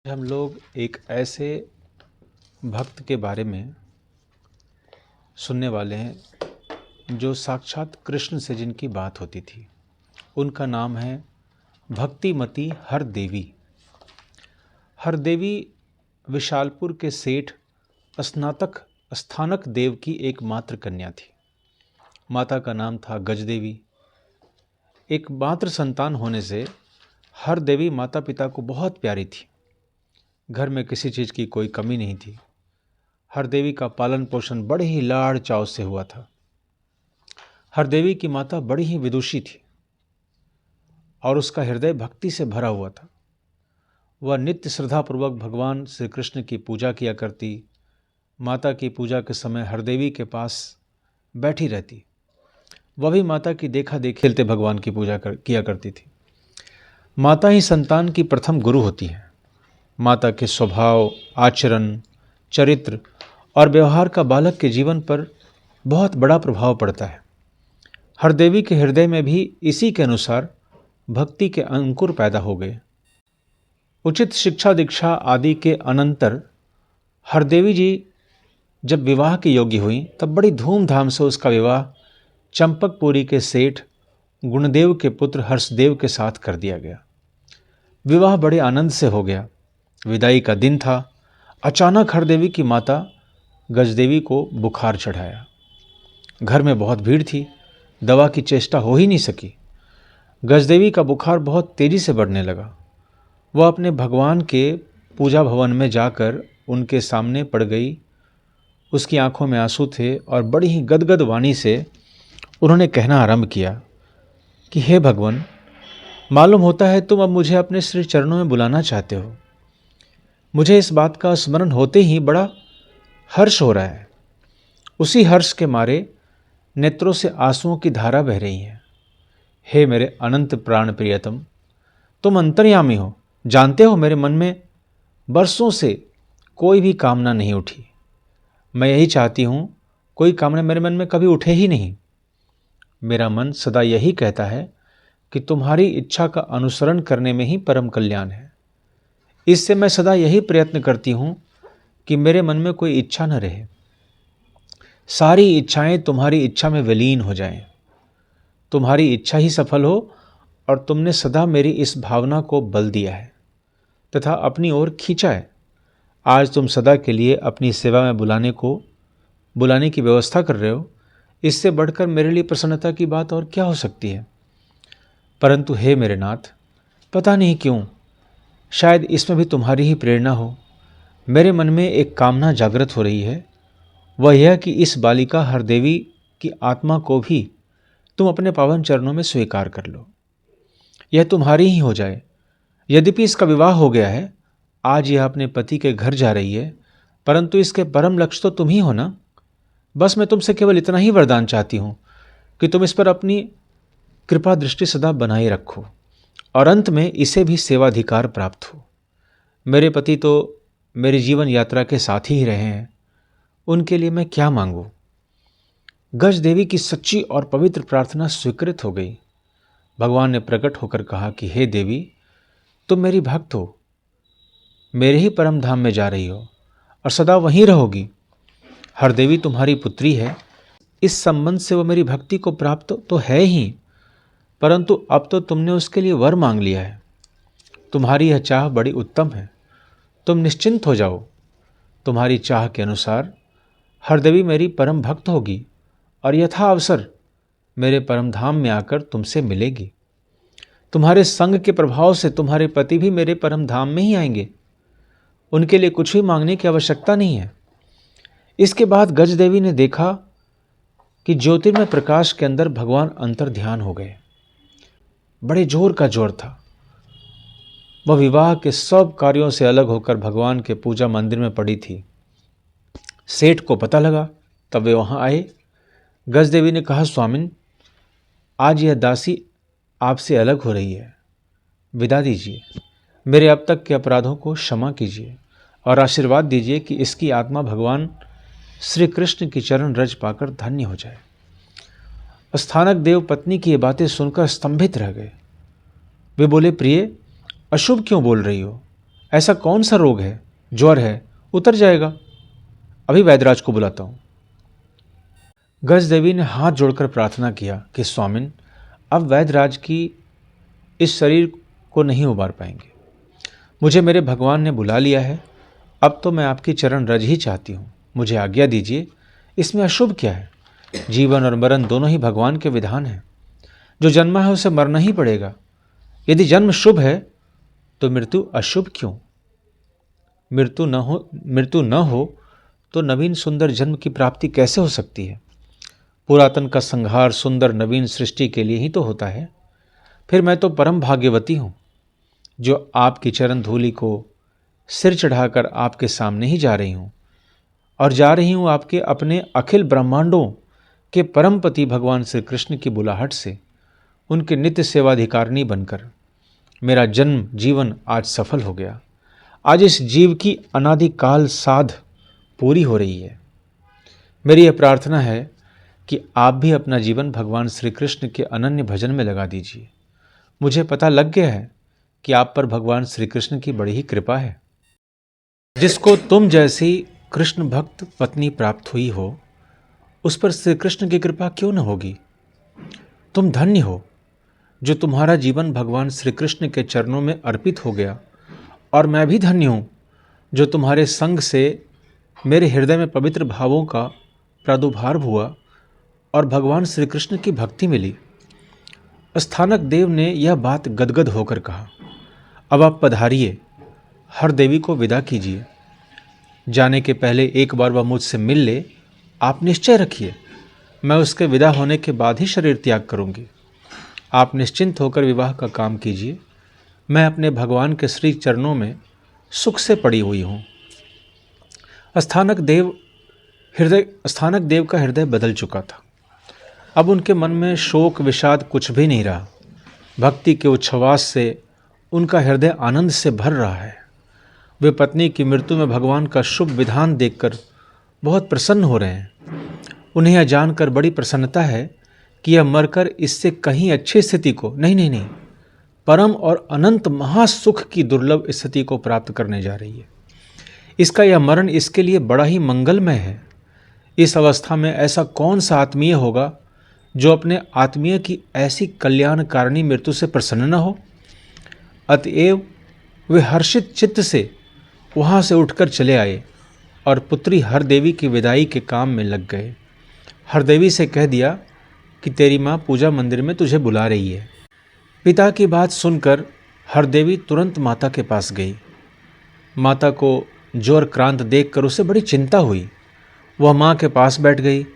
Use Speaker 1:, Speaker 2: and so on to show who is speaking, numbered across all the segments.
Speaker 1: हम लोग एक ऐसे भक्त के बारे में सुनने वाले हैं जो साक्षात कृष्ण से जिनकी बात होती थी। उनका नाम है भक्तिमती हरदेवी। हरदेवी विशालपुर के सेठ स्नातक स्थानक देव की एकमात्र कन्या थी। माता का नाम था गजदेवी। एक मात्र संतान होने से हरदेवी माता पिता को बहुत प्यारी थी। घर में किसी चीज़ की कोई कमी नहीं थी। हरदेवी का पालन पोषण बड़े ही लाड़ चाव से हुआ था। हरदेवी की माता बड़ी ही विदुषी थी और उसका हृदय भक्ति से भरा हुआ था। वह नित्य श्रद्धापूर्वक भगवान श्री कृष्ण की पूजा किया करती। माता की पूजा के समय हरदेवी के पास बैठी रहती। वह भी माता की देखा देख खेलते भगवान की पूजा किया करती थी। माता ही संतान की प्रथम गुरु होती है। माता के स्वभाव, आचरण, चरित्र और व्यवहार का बालक के जीवन पर बहुत बड़ा प्रभाव पड़ता है। हरदेवी के हृदय में भी इसी के अनुसार भक्ति के अंकुर पैदा हो गए। उचित शिक्षा दीक्षा आदि के अनंतर हरदेवी जी जब विवाह की योग्य हुई तब बड़ी धूमधाम से उसका विवाह चंपकपुरी के सेठ गुणदेव के पुत्र हर्षदेव के साथ कर दिया गया। विवाह बड़े आनंद से हो गया। विदाई का दिन था। अचानक हरदेवी की माता गजदेवी को बुखार चढ़ाया। घर में बहुत भीड़ थी, दवा की चेष्टा हो ही नहीं सकी। गजदेवी का बुखार बहुत तेजी से बढ़ने लगा। वह अपने भगवान के पूजा भवन में जाकर उनके सामने पड़ गई। उसकी आंखों में आंसू थे और बड़ी ही गदगद वाणी से उन्होंने कहना आरंभ किया कि हे भगवान, मालूम होता है तुम अब मुझे अपने श्री चरणों में बुलाना चाहते हो। मुझे इस बात का स्मरण होते ही बड़ा हर्ष हो रहा है। उसी हर्ष के मारे नेत्रों से आंसुओं की धारा बह रही है। हे मेरे अनंत प्राण प्रियतम, तुम अंतर्यामी हो। जानते हो मेरे मन में बरसों से कोई भी कामना नहीं उठी। मैं यही चाहती हूँ, कोई कामना मेरे मन में कभी उठे ही नहीं। मेरा मन सदा यही कहता है कि तुम्हारी इच्छा का अनुसरण करने में ही परम कल्याण है। इससे मैं सदा यही प्रयत्न करती हूँ कि मेरे मन में कोई इच्छा न रहे। सारी इच्छाएं तुम्हारी इच्छा में विलीन हो जाएं। तुम्हारी इच्छा ही सफल हो और तुमने सदा मेरी इस भावना को बल दिया है तथा अपनी ओर खींचा है। आज तुम सदा के लिए अपनी सेवा में बुलाने की व्यवस्था कर रहे हो। इससे बढ़कर मेरे लिए प्रसन्नता की बात और क्या हो सकती है। परंतु हे मेरे नाथ, पता नहीं क्यों, शायद इसमें भी तुम्हारी ही प्रेरणा हो। मेरे मन में एक कामना जागृत हो रही है, वह यह कि इस बालिका हरदेवी की आत्मा को भी तुम अपने पावन चरणों में स्वीकार कर लो। यह तुम्हारी ही हो जाए। यद्यपि इसका विवाह हो गया है, आज यह अपने पति के घर जा रही है, परंतु इसके परम लक्ष्य तो तुम ही हो ना। बस मैं तुमसे केवल इतना ही वरदान चाहती हूँ कि तुम इस पर अपनी कृपा दृष्टि सदा बनाए रखो और अंत में इसे भी सेवाधिकार प्राप्त हो। मेरे पति तो मेरी जीवन यात्रा के साथी ही रहे हैं, उनके लिए मैं क्या मांगूं। गज देवी की सच्ची और पवित्र प्रार्थना स्वीकृत हो गई। भगवान ने प्रकट होकर कहा कि हे देवी, तुम मेरी भक्त हो, मेरे ही परम धाम में जा रही हो और सदा वहीं रहोगी। हरदेवी तुम्हारी पुत्री है। इस संबंध से वो मेरी भक्ति को प्राप्त तो है ही, परंतु अब तो तुमने उसके लिए वर मांग लिया है। तुम्हारी यह चाह बड़ी उत्तम है। तुम निश्चिंत हो जाओ। तुम्हारी चाह के अनुसार हरदेवी मेरी परम भक्त होगी और यथा अवसर मेरे परम धाम में आकर तुमसे मिलेगी। तुम्हारे संग के प्रभाव से तुम्हारे पति भी मेरे परम धाम में ही आएंगे। उनके लिए कुछ भी मांगने की आवश्यकता नहीं है। इसके बाद गज देवी ने देखा कि ज्योतिर्मय प्रकाश के अंदर भगवान अंतर ध्यान हो गए। बड़े जोर का जोर था। वह विवाह के सब कार्यों से अलग होकर भगवान के पूजा मंदिर में पड़ी थी। सेठ को पता लगा, तब वे वहां आए। गज देवी ने कहा, स्वामिन, आज यह दासी आपसे अलग हो रही है। विदा दीजिए। मेरे अब तक के अपराधों को क्षमा कीजिए और आशीर्वाद दीजिए कि इसकी आत्मा भगवान श्री कृष्ण की चरण रज पाकर धन्य हो जाए। स्थानक देव पत्नी की ये बातें सुनकर स्तंभित रह गए। वे बोले, प्रिय, अशुभ क्यों बोल रही हो? ऐसा कौन सा रोग है, ज्वर है, उतर जाएगा। अभी वैद्यराज को बुलाता हूँ। गजदेवी ने हाथ जोड़कर प्रार्थना किया कि स्वामिन, अब वैद्यराज की इस शरीर को नहीं उबार पाएंगे। मुझे मेरे भगवान ने बुला लिया है, अब तो मैं आपकी चरण रज ही चाहती हूँ। मुझे आज्ञा दीजिए, इसमें अशुभ क्या है? जीवन और मरण दोनों ही भगवान के विधान हैं। जो जन्मा है उसे मरना ही पड़ेगा। यदि जन्म शुभ है तो मृत्यु अशुभ क्यों? मृत्यु न हो तो नवीन सुंदर जन्म की प्राप्ति कैसे हो सकती है? पुरातन का संहार सुंदर नवीन सृष्टि के लिए ही तो होता है। फिर मैं तो परम भाग्यवती हूँ जो आपकी चरण धूलि को सिर चढ़ाकर आपके सामने ही जा रही हूँ, और जा रही हूँ आपके अपने अखिल ब्रह्मांडों के परमपति भगवान श्री कृष्ण की बुलाहट से, उनके नित्य सेवाधिकारिणी बनकर। मेरा जन्म जीवन आज सफल हो गया। आज इस जीव की अनादिकाल साध पूरी हो रही है। मेरी यह प्रार्थना है कि आप भी अपना जीवन भगवान श्री कृष्ण के अनन्य भजन में लगा दीजिए। मुझे पता लग गया है कि आप पर भगवान श्री कृष्ण की बड़ी ही कृपा है। जिसको तुम जैसी कृष्ण भक्त पत्नी प्राप्त हुई हो, उस पर श्री कृष्ण की कृपा क्यों न होगी? तुम धन्य हो जो तुम्हारा जीवन भगवान श्री कृष्ण के चरणों में अर्पित हो गया, और मैं भी धन्य हूँ जो तुम्हारे संग से मेरे हृदय में पवित्र भावों का प्रादुर्भाव हुआ और भगवान श्री कृष्ण की भक्ति मिली। स्थानक देव ने यह बात गदगद होकर कहा, अब आप पधारिए, हर देवी को विदा कीजिए। जाने के पहले एक बार वह मुझसे मिल ले, आप निश्चय रखिए, मैं उसके विदा होने के बाद ही शरीर त्याग करूंगी। आप निश्चिंत होकर विवाह का काम कीजिए। मैं अपने भगवान के श्री चरणों में सुख से पड़ी हुई हूँ। स्थानक देव का हृदय बदल चुका था। अब उनके मन में शोक विषाद कुछ भी नहीं रहा। भक्ति के उच्छ्वास से उनका हृदय आनंद से भर रहा है। वे पत्नी की मृत्यु में भगवान का शुभ विधान देखकर बहुत प्रसन्न हो रहे हैं। उन्हें यह जानकर बड़ी प्रसन्नता है कि यह मरकर इससे कहीं अच्छी स्थिति को नहीं, परम और अनंत महासुख की दुर्लभ स्थिति को प्राप्त करने जा रही है। इसका यह मरण इसके लिए बड़ा ही मंगलमय है। इस अवस्था में ऐसा कौन सा आत्मीय होगा जो अपने आत्मीय की ऐसी कल्याणकारिणी मृत्यु से प्रसन्न न हो? अतएव वे हर्षित चित्त से वहाँ से उठकर चले आए और पुत्री हरदेवी की विदाई के काम में लग गए। हरदेवी से कह दिया कि तेरी माँ पूजा मंदिर में तुझे बुला रही है। पिता की बात सुनकर हरदेवी तुरंत माता के पास गई। माता को ज्वर क्रांत देखकर उसे बड़ी चिंता हुई। वह माँ के पास बैठ गई।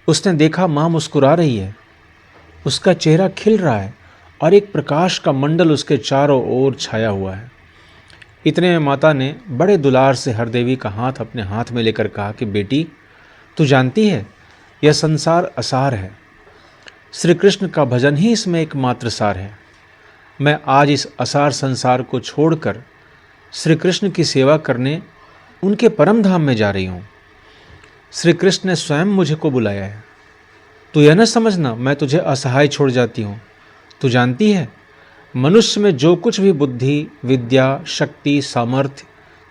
Speaker 1: उसने देखा माँ मुस्कुरा रही है, उसका चेहरा खिल रहा है और एक प्रकाश का मंडल उसके चारों ओर छाया हुआ है। इतने में माता ने बड़े दुलार से हरदेवी का हाथ अपने हाथ में लेकर कहा कि बेटी, तू जानती है यह संसार असार है, श्री कृष्ण का भजन ही इसमें एकमात्र सार है। मैं आज इस असार संसार को छोड़कर श्री कृष्ण की सेवा करने उनके परम धाम में जा रही हूँ। श्री कृष्ण ने स्वयं मुझे को बुलाया है। तू यह न समझना मैं तुझे असहाय छोड़ जाती हूँ। तू जानती है मनुष्य में जो कुछ भी बुद्धि, विद्या, शक्ति, सामर्थ्य,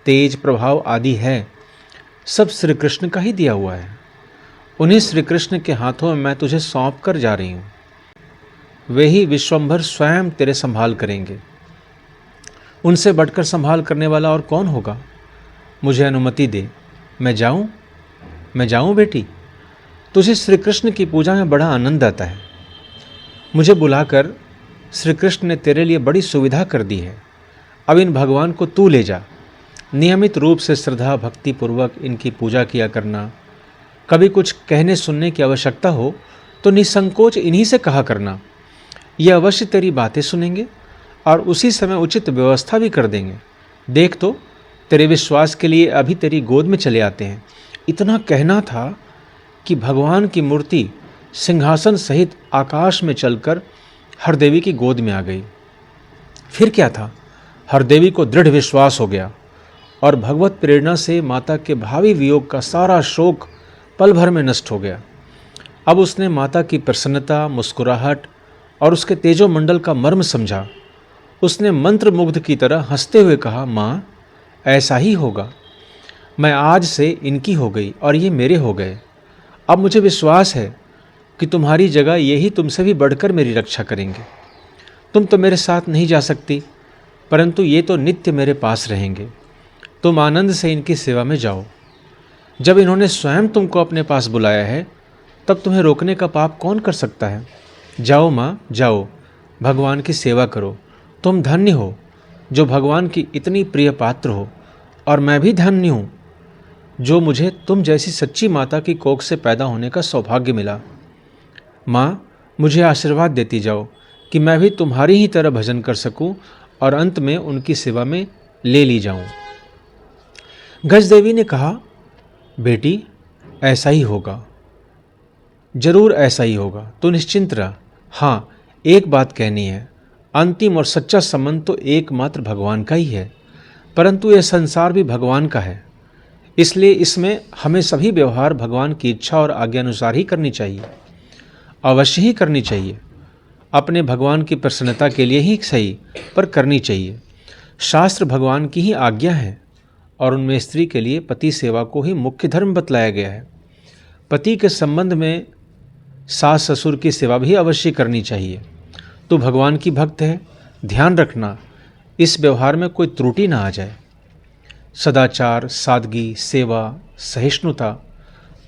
Speaker 1: तेज, प्रभाव आदि है, सब श्री कृष्ण का ही दिया हुआ है। उन्हीं श्री कृष्ण के हाथों में मैं तुझे सौंप कर जा रही हूँ। वे ही विश्वंभर स्वयं तेरे संभाल करेंगे। उनसे बढ़कर संभाल करने वाला और कौन होगा? मुझे अनुमति दे, मैं जाऊं बेटी। तुझे श्री कृष्ण की पूजा में बड़ा आनंद आता है। मुझे बुलाकर श्री कृष्ण ने तेरे लिए बड़ी सुविधा कर दी है। अब इन भगवान को तू ले जा। नियमित रूप से श्रद्धा भक्ति पूर्वक इनकी पूजा किया करना। कभी कुछ कहने सुनने की आवश्यकता हो तो निसंकोच इन्हीं से कहा करना। ये अवश्य तेरी बातें सुनेंगे और उसी समय उचित व्यवस्था भी कर देंगे। देख तो, तेरे विश्वास के लिए अभी तेरी गोद में चले आते हैं। इतना कहना था कि भगवान की मूर्ति सिंहासन सहित आकाश में चलकर हरदेवी की गोद में आ गई। फिर क्या था, हरदेवी को दृढ़ विश्वास हो गया और भगवत प्रेरणा से माता के भावी वियोग का सारा शोक पल भर में नष्ट हो गया। अब उसने माता की प्रसन्नता, मुस्कुराहट और उसके तेजोमंडल का मर्म समझा। उसने मंत्रमुग्ध की तरह हंसते हुए कहा, माँ, ऐसा ही होगा। मैं आज से इनकी हो गई और ये मेरे हो गए। अब मुझे विश्वास है कि तुम्हारी जगह ये ही तुमसे भी बढ़कर मेरी रक्षा करेंगे। तुम तो मेरे साथ नहीं जा सकती, परंतु ये तो नित्य मेरे पास रहेंगे। तुम आनंद से इनकी सेवा में जाओ। जब इन्होंने स्वयं तुमको अपने पास बुलाया है, तब तुम्हें रोकने का पाप कौन कर सकता है। जाओ माँ, जाओ, भगवान की सेवा करो। तुम धन्य हो जो भगवान की इतनी प्रिय पात्र हो, और मैं भी धन्य हूँ जो मुझे तुम जैसी सच्ची माता की कोख से पैदा होने का सौभाग्य मिला। माँ, मुझे आशीर्वाद देती जाओ कि मैं भी तुम्हारी ही तरह भजन कर सकूं और अंत में उनकी सेवा में ले ली जाऊं। गजदेवी ने कहा, बेटी, ऐसा ही होगा, जरूर ऐसा ही होगा, तू निश्चिंत रह। हाँ, एक बात कहनी है, अंतिम और सच्चा संबंध तो एकमात्र भगवान का ही है, परंतु यह संसार भी भगवान का है, इसलिए इसमें हमें सभी व्यवहार भगवान की इच्छा और आज्ञा अनुसार ही करनी चाहिए, अवश्य ही करनी चाहिए। अपने भगवान की प्रसन्नता के लिए ही सही, पर करनी चाहिए। शास्त्र भगवान की ही आज्ञा है और उनमें स्त्री के लिए पति सेवा को ही मुख्य धर्म बतलाया गया है। पति के संबंध में सास ससुर की सेवा भी अवश्य करनी चाहिए। तो भगवान की भक्त है, ध्यान रखना इस व्यवहार में कोई त्रुटि ना आ जाए। सदाचार, सादगी, सेवा, सहिष्णुता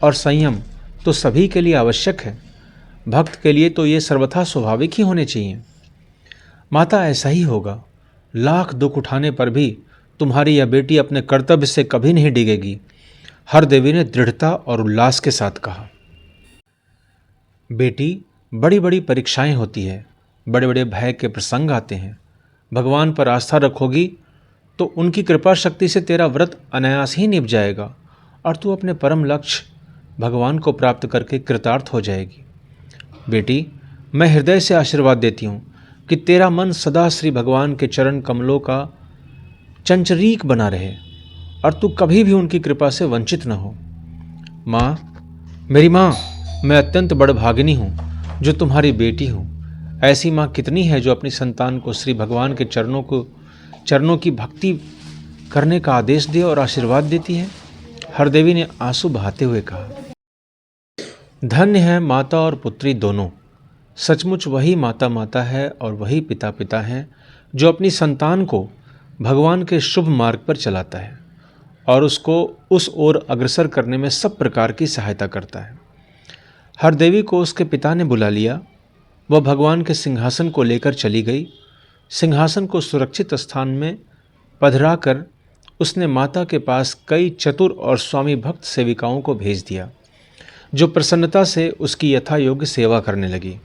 Speaker 1: और संयम तो सभी के लिए आवश्यक है। भक्त के लिए तो ये सर्वथा स्वाभाविक ही होने चाहिए। माता, ऐसा ही होगा। लाख दुख उठाने पर भी तुम्हारी यह बेटी अपने कर्तव्य से कभी नहीं डिगेगी, हरदेवी ने दृढ़ता और उल्लास के साथ कहा। बेटी, बड़ी बड़ी परीक्षाएं होती है, बड़े बड़े भय के प्रसंग आते हैं। भगवान पर आस्था रखोगी तो उनकी कृपा शक्ति से तेरा व्रत अनायास ही निभ जाएगा और तू अपने परम लक्ष्य भगवान को प्राप्त करके कृतार्थ हो जाएगी। बेटी, मैं हृदय से आशीर्वाद देती हूँ कि तेरा मन सदा श्री भगवान के चरण कमलों का चंचरीक बना रहे और तू कभी भी उनकी कृपा से वंचित न हो। माँ, मेरी माँ, मैं अत्यंत बड़भागिनी हूँ जो तुम्हारी बेटी हूँ। ऐसी माँ कितनी है जो अपनी संतान को श्री भगवान के चरणों की भक्ति करने का आदेश दे और आशीर्वाद देती है। हरदेवी ने आंसू बहाते हुए कहा, धन्य है माता और पुत्री दोनों। सचमुच वही माता माता है और वही पिता पिता है जो अपनी संतान को भगवान के शुभ मार्ग पर चलाता है और उसको उस ओर अग्रसर करने में सब प्रकार की सहायता करता है। हरदेवी को उसके पिता ने बुला लिया। वह भगवान के सिंहासन को लेकर चली गई। सिंहासन को सुरक्षित स्थान में पधरा कर उसने माता के पास कई चतुर और स्वामी भक्त सेविकाओं को भेज दिया, जो प्रसन्नता से उसकी यथा योग्य सेवा करने लगी।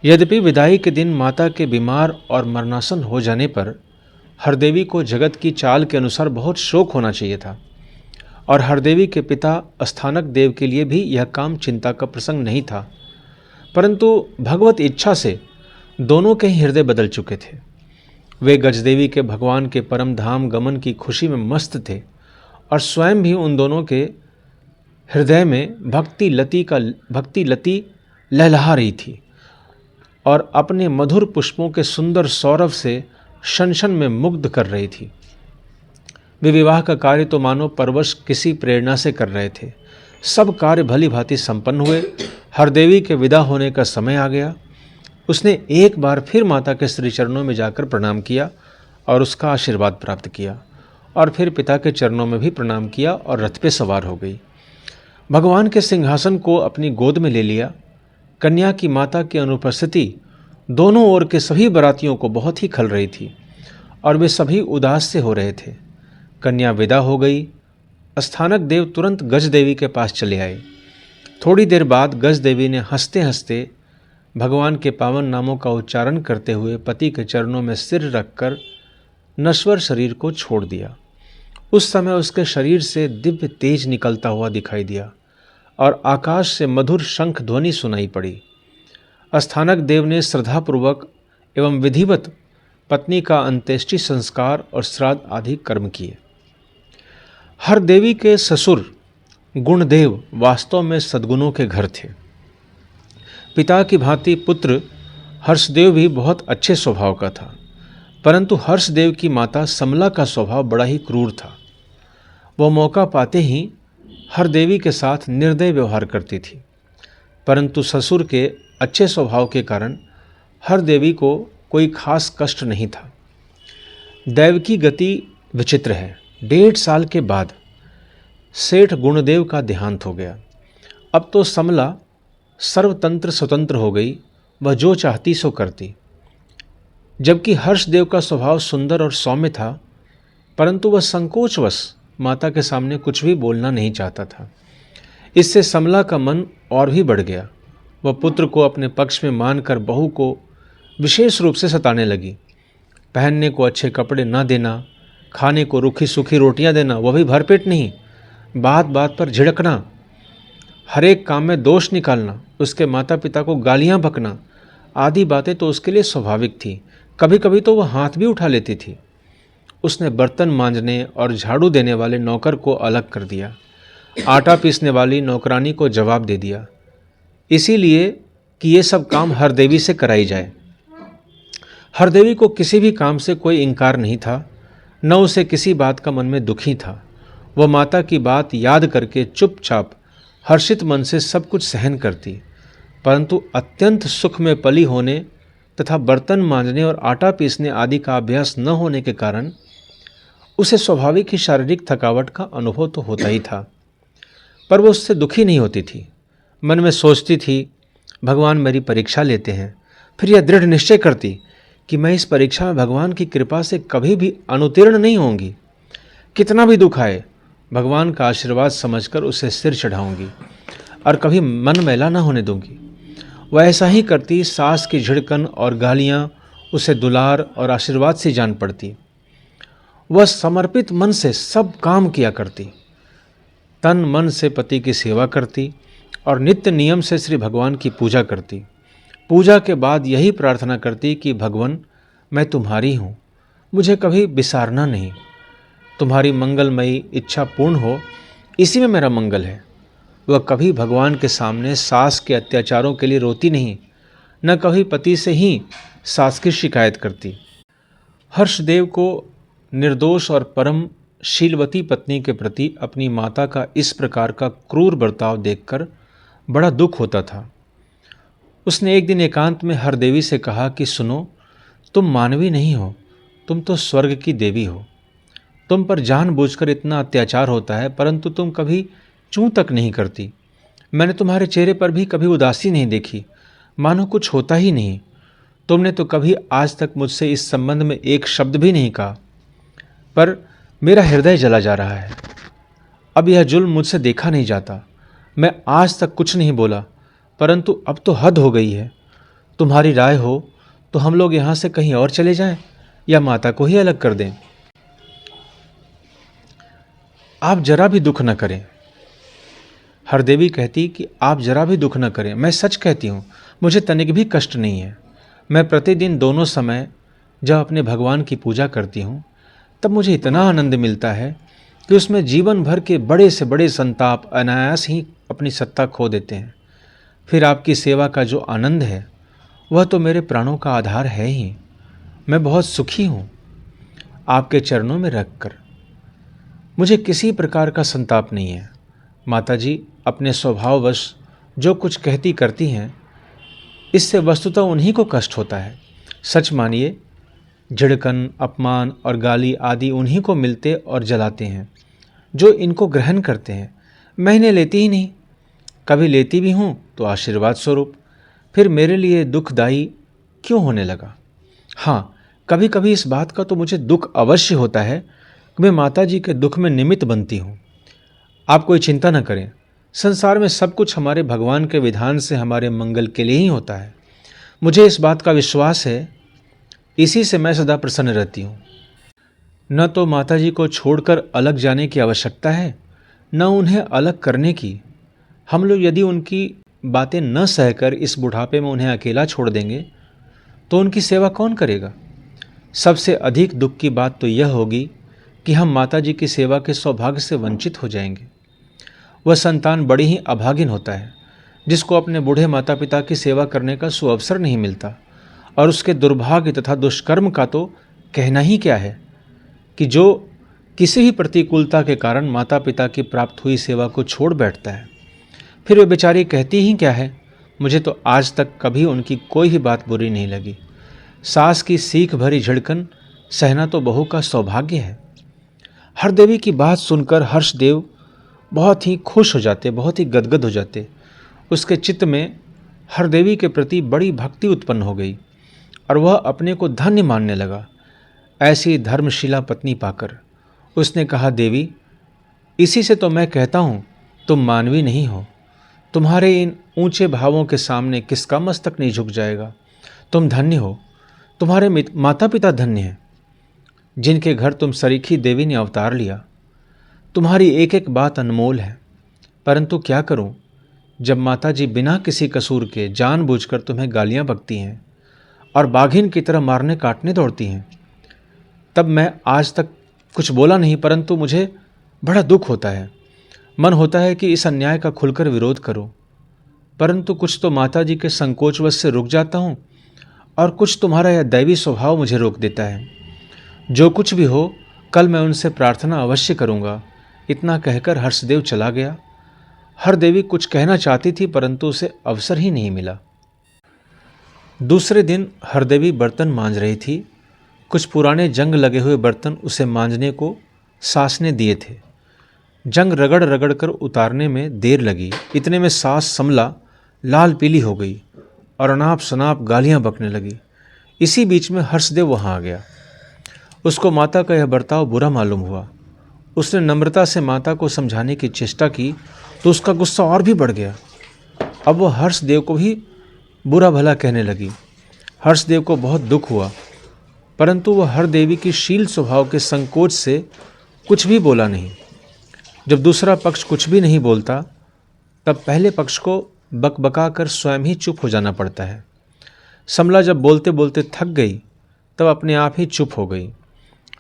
Speaker 1: यद्यपि विदाई के दिन माता के बीमार और मरणासन हो जाने पर हरदेवी को जगत की चाल के अनुसार बहुत शोक होना चाहिए था और हरदेवी के पिता स्थानक देव के लिए भी यह काम चिंता का प्रसंग नहीं था, परंतु भगवत इच्छा से दोनों के ही हृदय बदल चुके थे। वे गजदेवी के भगवान के परम धाम गमन की खुशी में मस्त थे और स्वयं भी उन दोनों के हृदय में भक्ति लती लहलहा रही थी और अपने मधुर पुष्पों के सुंदर सौरभ से शनशन में मुग्ध कर रही थी। वे विवाह का कार्य तो मानो परवश किसी प्रेरणा से कर रहे थे। सब कार्य भली भांति संपन्न हुए। हरदेवी के विदा होने का समय आ गया। उसने एक बार फिर माता के श्री चरणों में जाकर प्रणाम किया और उसका आशीर्वाद प्राप्त किया और फिर पिता के चरणों में भी प्रणाम किया और रथ पे सवार हो गई। भगवान के सिंहासन को अपनी गोद में ले लिया। कन्या की माता की अनुपस्थिति दोनों ओर के सभी बारातियों को बहुत ही खल रही थी और वे सभी उदास से हो रहे थे। कन्या विदा हो गई। स्थानक देव तुरंत गजदेवी के पास चले आए। थोड़ी देर बाद गजदेवी ने हंसते हंसते भगवान के पावन नामों का उच्चारण करते हुए पति के चरणों में सिर रखकर नश्वर शरीर को छोड़ दिया। उस समय उसके शरीर से दिव्य तेज निकलता हुआ दिखाई दिया और आकाश से मधुर शंख ध्वनि सुनाई पड़ी। स्थानक देव ने श्रद्धापूर्वक एवं विधिवत पत्नी का अंत्येष्टि संस्कार और श्राद्ध आदि कर्म किए। हरदेवी के ससुर गुणदेव वास्तव में सद्गुणों के घर थे। पिता की भांति पुत्र हर्षदेव भी बहुत अच्छे स्वभाव का था। परंतु हर्षदेव की माता समला का स्वभाव बड़ा ही क्रूर था। वह मौका पाते ही हरदेवी के साथ निर्दय व्यवहार करती थी, परंतु ससुर के अच्छे स्वभाव के कारण हरदेवी को कोई खास कष्ट नहीं था। दैव की गति विचित्र है। 1.5 साल के बाद सेठ गुणदेव का देहांत हो गया। अब तो समला सर्वतंत्र स्वतंत्र हो गई, वह जो चाहती सो करती। जबकि हर्षदेव का स्वभाव सुंदर और सौम्य था, परंतु वह संकोचवश माता के सामने कुछ भी बोलना नहीं चाहता था। इससे समला का मन और भी बढ़ गया। वह पुत्र को अपने पक्ष में मानकर बहू को विशेष रूप से सताने लगी। पहनने को अच्छे कपड़े न देना, खाने को रूखी सूखी रोटियां देना, वह भी भरपेट नहीं, बात बात पर झिड़कना, हर एक काम में दोष निकालना, उसके माता पिता को गालियां बकना आदि बातें तो उसके लिए स्वाभाविक थी। कभी कभी तो वह हाथ भी उठा लेती थी। उसने बर्तन मांजने और झाड़ू देने वाले नौकर को अलग कर दिया, आटा पीसने वाली नौकरानी को जवाब दे दिया, इसीलिए कि ये सब काम हरदेवी से कराई जाए। हरदेवी को किसी भी काम से कोई इनकार नहीं था, न उसे किसी बात का मन में दुख ही था। वह माता की बात याद करके चुपचाप हर्षित मन से सब कुछ सहन करती, परंतु अत्यंत सुख में पली होने तथा बर्तन मांजने और आटा पीसने आदि का अभ्यास न होने के कारण उसे स्वाभाविक ही शारीरिक थकावट का अनुभव तो होता ही था, पर वो उससे दुखी नहीं होती थी। मन में सोचती थी, भगवान मेरी परीक्षा लेते हैं। फिर यह दृढ़ निश्चय करती कि मैं इस परीक्षा में भगवान की कृपा से कभी भी अनुत्तीर्ण नहीं होंगी। कितना भी दुख आए, भगवान का आशीर्वाद समझकर उसे सिर चढ़ाऊंगी और कभी मन मैला ना होने दूंगी। वह ऐसा ही करती। सास की झिड़कन और गालियाँ उसे दुलार और आशीर्वाद से जान पड़ती। वह समर्पित मन से सब काम किया करती, तन मन से पति की सेवा करती और नित्य नियम से श्री भगवान की पूजा करती। पूजा के बाद यही प्रार्थना करती कि भगवान, मैं तुम्हारी हूँ, मुझे कभी बिसारना नहीं। तुम्हारी मंगलमयी इच्छा पूर्ण हो, इसी में मेरा मंगल है। वह कभी भगवान के सामने सास के अत्याचारों के लिए रोती नहीं, न कभी पति से ही सास की शिकायत करती। हर्षदेव को निर्दोष और परम शीलवती पत्नी के प्रति अपनी माता का इस प्रकार का क्रूर बर्ताव देखकर बड़ा दुख होता था। उसने एक दिन एकांत में हरदेवी से कहा कि सुनो, तुम मानवी नहीं हो, तुम तो स्वर्ग की देवी हो। तुम पर जानबूझकर इतना अत्याचार होता है, परंतु तुम कभी चूं तक नहीं करती। मैंने तुम्हारे चेहरे पर भी कभी उदासी नहीं देखी, मानो कुछ होता ही नहीं। तुमने तो कभी आज तक मुझसे इस संबंध में एक शब्द भी नहीं कहा, पर मेरा हृदय जला जा रहा है। अब यह जुल्म मुझसे देखा नहीं जाता। मैं आज तक कुछ नहीं बोला, परंतु अब तो हद हो गई है। तुम्हारी राय हो तो हम लोग यहाँ से कहीं और चले जाएं या माता को ही अलग कर दें। आप जरा भी दुख न करें। हरदेवी कहती कि आप जरा भी दुख न करें, मैं सच कहती हूँ, मुझे तनिक भी कष्ट नहीं है। मैं प्रतिदिन दोनों समय जब अपने भगवान की पूजा करती हूँ, तब मुझे इतना आनंद मिलता है कि उसमें जीवन भर के बड़े से बड़े संताप अनायास ही अपनी सत्ता खो देते हैं। फिर आपकी सेवा का जो आनंद है, वह तो मेरे प्राणों का आधार है ही। मैं बहुत सुखी हूँ आपके चरणों में रखकर। मुझे किसी प्रकार का संताप नहीं है। माताजी अपने स्वभाववश जो कुछ कहती करती हैं, इससे वस्तुतः उन्हीं को कष्ट होता है। सच मानिए, झिड़कन, अपमान और गाली आदि उन्हीं को मिलते और जलाते हैं जो इनको ग्रहण करते हैं। मैं इन्हें लेती ही नहीं, कभी लेती भी हूँ तो आशीर्वाद स्वरूप। फिर मेरे लिए दुखदायी क्यों होने लगा? हाँ, कभी कभी इस बात का तो मुझे दुख अवश्य होता है कि मैं माता जी के दुख में निमित्त बनती हूँ। आप कोई चिंता न करें, संसार में सब कुछ हमारे भगवान के विधान से हमारे मंगल के लिए ही होता है। मुझे इस बात का विश्वास है, इसी से मैं सदा प्रसन्न रहती हूँ। न तो माता जी को छोड़कर अलग जाने की आवश्यकता है, न उन्हें अलग करने की। हम लोग यदि उनकी बातें न सहकर इस बुढ़ापे में उन्हें अकेला छोड़ देंगे तो उनकी सेवा कौन करेगा? सबसे अधिक दुख की बात तो यह होगी कि हम माता जी की सेवा के सौभाग्य से वंचित हो जाएंगे। वह संतान बड़ी ही अभागिन होता है जिसको अपने बूढ़े माता पिता की सेवा करने का सुअवसर नहीं मिलता, और उसके दुर्भाग्य तथा दुष्कर्म का तो कहना ही क्या है कि जो किसी भी प्रतिकूलता के कारण माता पिता की प्राप्त हुई सेवा को छोड़ बैठता है, फिर वे बेचारी कहती ही क्या है, मुझे तो आज तक कभी उनकी कोई भी बात बुरी नहीं लगी। सास की सीख भरी झिड़कन सहना तो बहू का सौभाग्य है। हरदेवी की बात सुनकर हर्षदेव बहुत ही खुश हो जाते, बहुत ही गदगद हो जाते। उसके चित्त में हरदेवी के प्रति बड़ी भक्ति उत्पन्न हो गई और वह अपने को धन्य मानने लगा ऐसी धर्मशिला पत्नी पाकर। उसने कहा, देवी, इसी से तो मैं कहता हूँ तुम मानवी नहीं हो। तुम्हारे इन ऊंचे भावों के सामने किसका मस्तक नहीं झुक जाएगा। तुम धन्य हो, तुम्हारे माता पिता धन्य हैं, जिनके घर तुम सरीखी देवी ने अवतार लिया। तुम्हारी एक एक बात अनमोल है, परंतु क्या करूं, जब माता जी बिना किसी कसूर के जानबूझकर तुम्हें गालियां बकती हैं और बाघिन की तरह मारने काटने दौड़ती हैं, तब मैं आज तक कुछ बोला नहीं, परंतु मुझे बड़ा दुख होता है। मन होता है कि इस अन्याय का खुलकर विरोध करूं, परंतु कुछ तो माता जी के संकोचवश से रुक जाता हूं और कुछ तुम्हारा यह दैवी स्वभाव मुझे रोक देता है। जो कुछ भी हो, कल मैं उनसे प्रार्थना अवश्य करूंगा। इतना कहकर हर्षदेव चला गया। हरदेवी कुछ कहना चाहती थी, परंतु उसे अवसर ही नहीं मिला। दूसरे दिन हरदेवी बर्तन मांज रही थी। कुछ पुराने जंग लगे हुए बर्तन उसे मांजने को सास ने दिए थे। जंग रगड़ रगड़ कर उतारने में देर लगी। इतने में सास समला लाल पीली हो गई और अनाप शनाप गालियां बकने लगी। इसी बीच में हर्षदेव वहां आ गया। उसको माता का यह बर्ताव बुरा मालूम हुआ। उसने नम्रता से माता को समझाने की चेष्टा की तो उसका गुस्सा और भी बढ़ गया। अब वह हर्षदेव को भी बुरा भला कहने लगी। हर्षदेव को बहुत दुख हुआ, परंतु वह हरदेवी की शील स्वभाव के संकोच से कुछ भी बोला नहीं। जब दूसरा पक्ष कुछ भी नहीं बोलता, तब पहले पक्ष को बकबका कर स्वयं ही चुप हो जाना पड़ता है। समला जब बोलते बोलते थक गई, तब अपने आप ही चुप हो गई।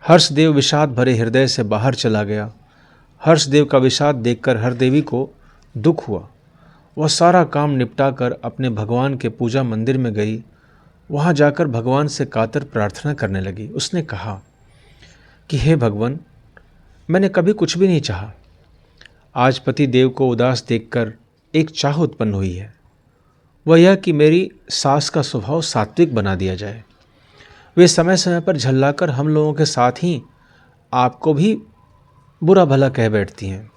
Speaker 1: हर्षदेव विषाद भरे हृदय से बाहर चला गया। हर्षदेव का विषाद देखकर हरदेवी को दुख हुआ। वह सारा काम निपटा कर अपने भगवान के पूजा मंदिर में गई। वहाँ जाकर भगवान से कातर प्रार्थना करने लगी। उसने कहा कि हे भगवान, मैंने कभी कुछ भी नहीं चाहा। आज पति देव को उदास देखकर एक चाह उत्पन्न हुई है, वह यह कि मेरी सास का स्वभाव सात्विक बना दिया जाए। वे समय समय पर झल्लाकर हम लोगों के साथ ही आपको भी बुरा भला कह बैठती हैं।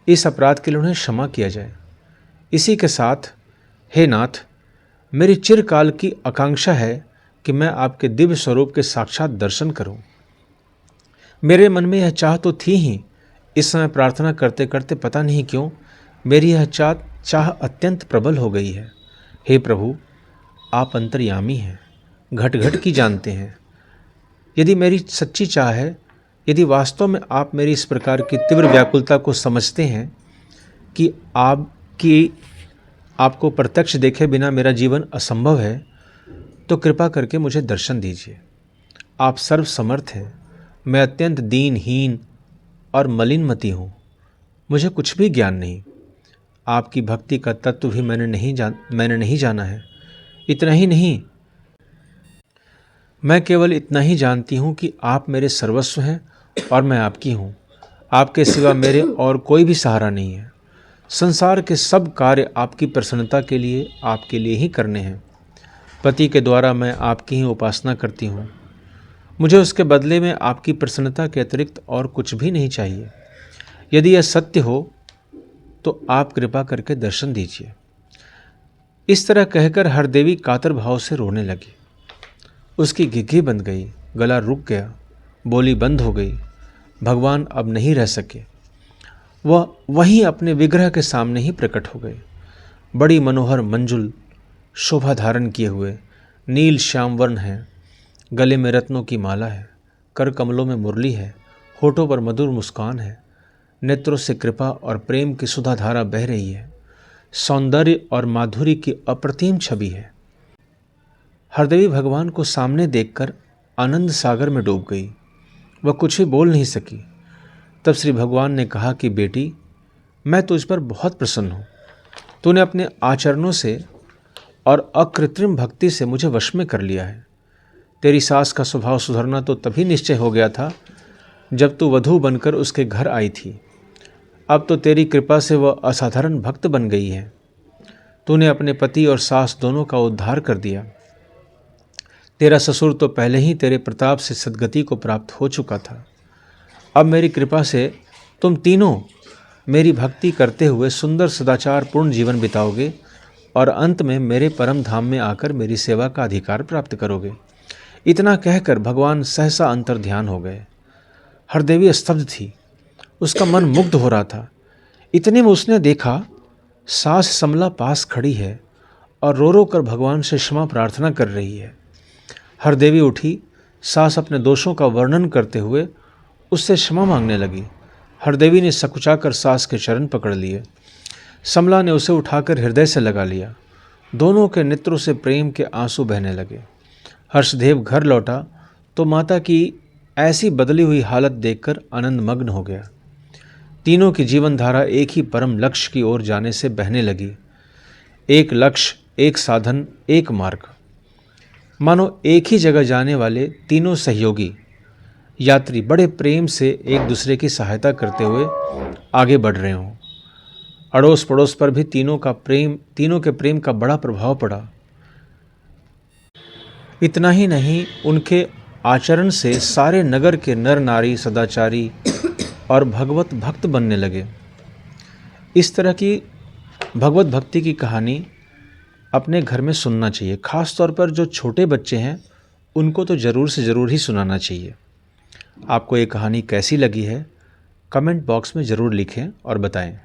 Speaker 1: इस अपराध के लिए उन्हें क्षमा किया जाए। इसी के साथ हे नाथ, मेरी चिरकाल की आकांक्षा है कि मैं आपके दिव्य स्वरूप के साक्षात दर्शन करूं। मेरे मन में यह चाह तो थी ही, इस समय प्रार्थना करते करते पता नहीं क्यों मेरी यह चाह अत्यंत प्रबल हो गई है। हे प्रभु, आप अंतर्यामी हैं, घट घट की जानते हैं। यदि मेरी सच्ची चाह है, यदि वास्तव में आप मेरी इस प्रकार की तीव्र व्याकुलता को समझते हैं कि आपको प्रत्यक्ष देखे बिना मेरा जीवन असंभव है, तो कृपा करके मुझे दर्शन दीजिए। आप सर्व समर्थ हैं। मैं अत्यंत दीनहीन और मलिनमती हूँ। मुझे कुछ भी ज्ञान नहीं। आपकी भक्ति का तत्व भी मैंने नहीं जाना है। इतना ही नहीं, मैं केवल इतना ही जानती हूँ कि आप मेरे सर्वस्व हैं और मैं आपकी हूँ। आपके सिवा मेरे और कोई भी सहारा नहीं है। संसार के सब कार्य आपकी प्रसन्नता के लिए, आपके लिए ही करने हैं। पति के द्वारा मैं आपकी ही उपासना करती हूँ। मुझे उसके बदले में आपकी प्रसन्नता के अतिरिक्त और कुछ भी नहीं चाहिए। यदि यह सत्य हो तो आप कृपा करके दर्शन दीजिए। इस तरह कहकर हरदेवी कातर भाव से रोने लगी। उसकी घिघी बंध गई, गला रुक गया, बोली बंद हो गई। भगवान अब नहीं रह सके। वह वहीं अपने विग्रह के सामने ही प्रकट हो गए। बड़ी मनोहर मंजुल शोभा धारण किए हुए, नील श्याम वर्ण है, गले में रत्नों की माला है, कर कमलों में मुरली है, होठों पर मधुर मुस्कान है, नेत्रों से कृपा और प्रेम की सुधा धारा बह रही है। सौंदर्य और माधुरी की अप्रतिम छवि है। हरदेवी भगवान को सामने देखकर आनंद सागर में डूब गई। वह कुछ भी बोल नहीं सकी। तब श्री भगवान ने कहा कि बेटी, मैं तुझ पर बहुत प्रसन्न हूँ। तूने अपने आचरणों से और अकृत्रिम भक्ति से मुझे वश में कर लिया है। तेरी सास का स्वभाव सुधरना तो तभी निश्चय हो गया था जब तू वधू बनकर उसके घर आई थी। अब तो तेरी कृपा से वह असाधारण भक्त बन गई है। तूने अपने पति और सास दोनों का उद्धार कर दिया। तेरा ससुर तो पहले ही तेरे प्रताप से सद्गति को प्राप्त हो चुका था। अब मेरी कृपा से तुम तीनों मेरी भक्ति करते हुए सुंदर सदाचार पूर्ण जीवन बिताओगे और अंत में मेरे परम धाम में आकर मेरी सेवा का अधिकार प्राप्त करोगे। इतना कहकर भगवान सहसा अंतर ध्यान हो गए। हरदेवी स्तब्ध थी, उसका मन मुग्ध हो रहा था। इतने में उसने देखा सास समला पास खड़ी है और रो रो कर भगवान से क्षमा प्रार्थना कर रही है। हरदेवी उठी, सास अपने दोषों का वर्णन करते हुए उससे क्षमा मांगने लगी। हरदेवी ने सकुचाकर सास के चरण पकड़ लिए। समला ने उसे उठाकर हृदय से लगा लिया। दोनों के नेत्रों से प्रेम के आंसू बहने लगे। हर्षदेव घर लौटा तो माता की ऐसी बदली हुई हालत देखकर आनंद मग्न हो गया। तीनों की जीवन धारा एक ही परम लक्ष्य की ओर जाने से बहने लगी। एक लक्ष्य, एक साधन, एक मार्ग। मानो एक ही जगह जाने वाले तीनों सहयोगी यात्री बड़े प्रेम से एक दूसरे की सहायता करते हुए आगे बढ़ रहे हों। अड़ोस पड़ोस पर भी तीनों के प्रेम का बड़ा प्रभाव पड़ा। इतना ही नहीं, उनके आचरण से सारे नगर के नर नारी सदाचारी और भगवत भक्त बनने लगे। इस तरह की भगवत भक्ति की कहानी अपने घर में सुनना चाहिए। ख़ास तौर पर जो छोटे बच्चे हैं उनको तो ज़रूर से ज़रूर ही सुनाना चाहिए। आपको ये कहानी कैसी लगी है कमेंट बॉक्स में ज़रूर लिखें और बताएं।